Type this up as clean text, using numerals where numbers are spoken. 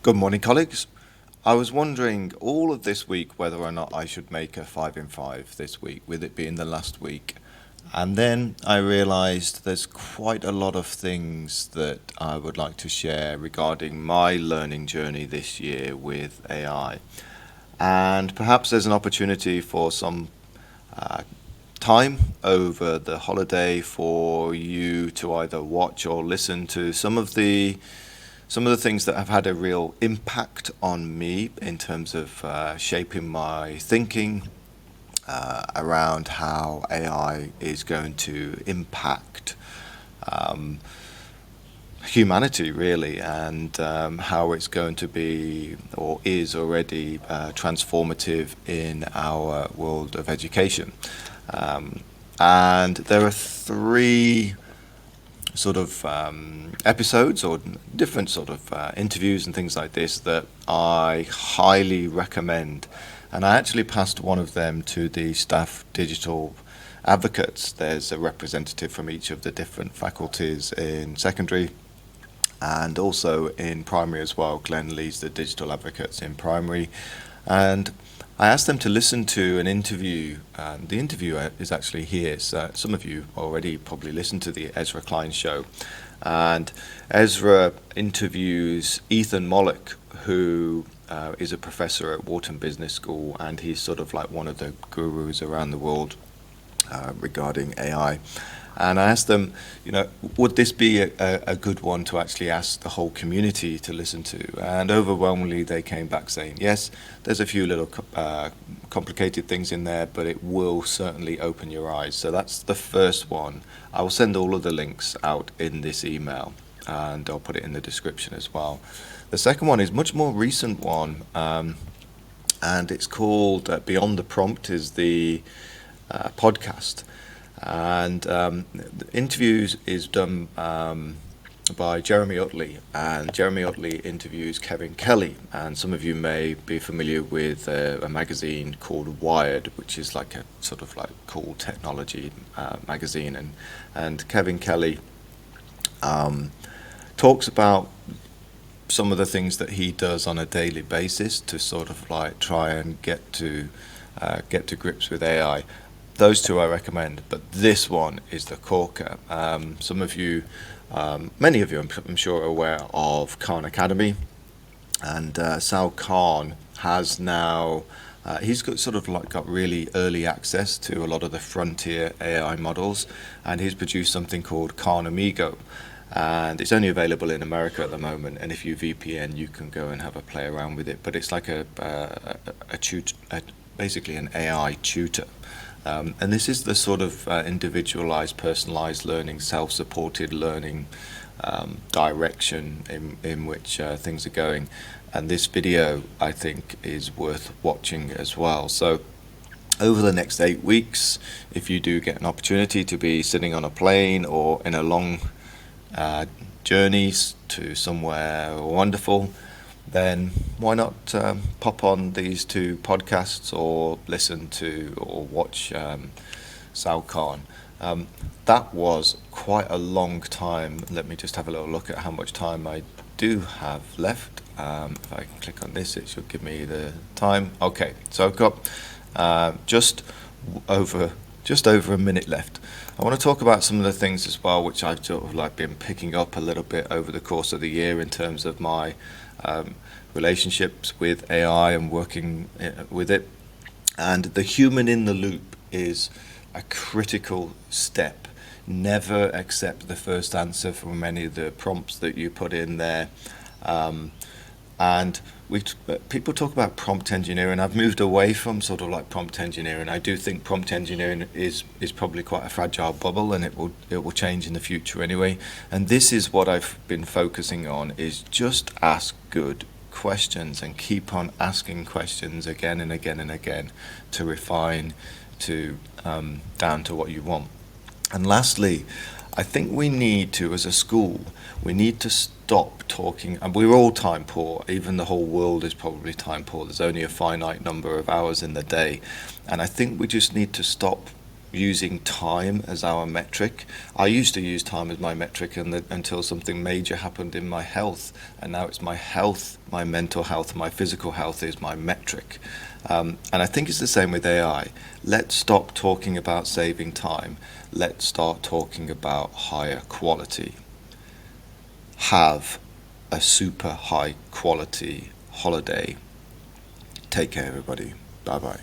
Good morning, colleagues. I was wondering all of this week whether or not I should make a 5 in 5 this week, with it being the last week. And then I realized there's quite a lot of things that I would like to share regarding my learning journey this year with AI. And perhaps there's an opportunity for some uh, time over the holiday for you to either watch or listen to some of the things that have had a real impact on me in terms of shaping my thinking around how AI is going to impact um, humanity, really, and how it's going to be or is already transformative in our world of education. Um, and there are three sort of episodes or different sort of interviews and things like this that I highly recommend. And I actually passed one of them to the staff digital advocates. There's a representative from each of the different faculties in secondary and also in primary as well. Glenn leads the digital advocates in primary. And I asked them to listen to an interview. The interviewer is actually here. So some of you already probably listened to the Ezra Klein show. And Ezra interviews Ethan Mollick, who is a professor at Wharton Business School, and he's sort of like one of the gurus around the world regarding AI. And I asked them, would this be a good one to actually ask the whole community to listen to? And overwhelmingly, they came back saying, yes, there's a few little complicated things in there, but it will certainly open your eyes. So that's the first one. I will send all of the links out in this email, and I'll put it in the description as well. The second one is much more recent one, and it's called Beyond the Prompt is the podcast. And the interviews is done by Jeremy Utley, and Jeremy Utley interviews Kevin Kelly. And some of you may be familiar with a magazine called Wired, which is like a sort of like cool technology magazine. And Kevin Kelly talks about some of the things that he does on a daily basis to sort of like try and get to grips with AI. Those two I recommend, but this one is the corker. Some of you, many of you, I'm sure, are aware of Khan Academy, and Sal Khan has now. He's got really early access to a lot of the frontier AI models, and he's produced something called Khan Amigo, and it's only available in America at the moment. And if you VPN, you can go and have a play around with it. But it's like basically an AI tutor. And this is the sort of individualized, personalized learning, self-supported learning direction in which things are going. And this video, I think, is worth watching as well. So over the next 8 weeks, if you do get an opportunity to be sitting on a plane or in a long journeys to somewhere wonderful, then why not pop on these two podcasts or listen to or watch Sal Khan. That was quite a long time. Let me just have a little look at how much time I do have left. If I can click on this, it should give me the time. Okay, so I've got just over a minute left. I want to talk about some of the things as well, which I've sort of like been picking up a little bit over the course of the year in terms of my relationships with AI and working with it. And the human in the loop is a critical step. Never accept the first answer from any of the prompts that you put in there. And people talk about prompt engineering. I've moved away from sort of like prompt engineering. I do think prompt engineering is probably quite a fragile bubble, and it will change in the future anyway. And this is what I've been focusing on: is just ask good questions and keep on asking questions again and again and again to refine to down to what you want. And lastly, I think we need to, as a school, we need to stop talking, and we're all time poor, even the whole world is probably time poor. There's only a finite number of hours in the day. And I think we just need to stop using time as our metric. I used to use time as my metric until something major happened in my health, and now it's my health, my mental health, my physical health is my metric. And I think it's the same with AI. Let's stop talking about saving time. Let's start talking about higher quality. Have a super high quality holiday. Take care, everybody. Bye bye.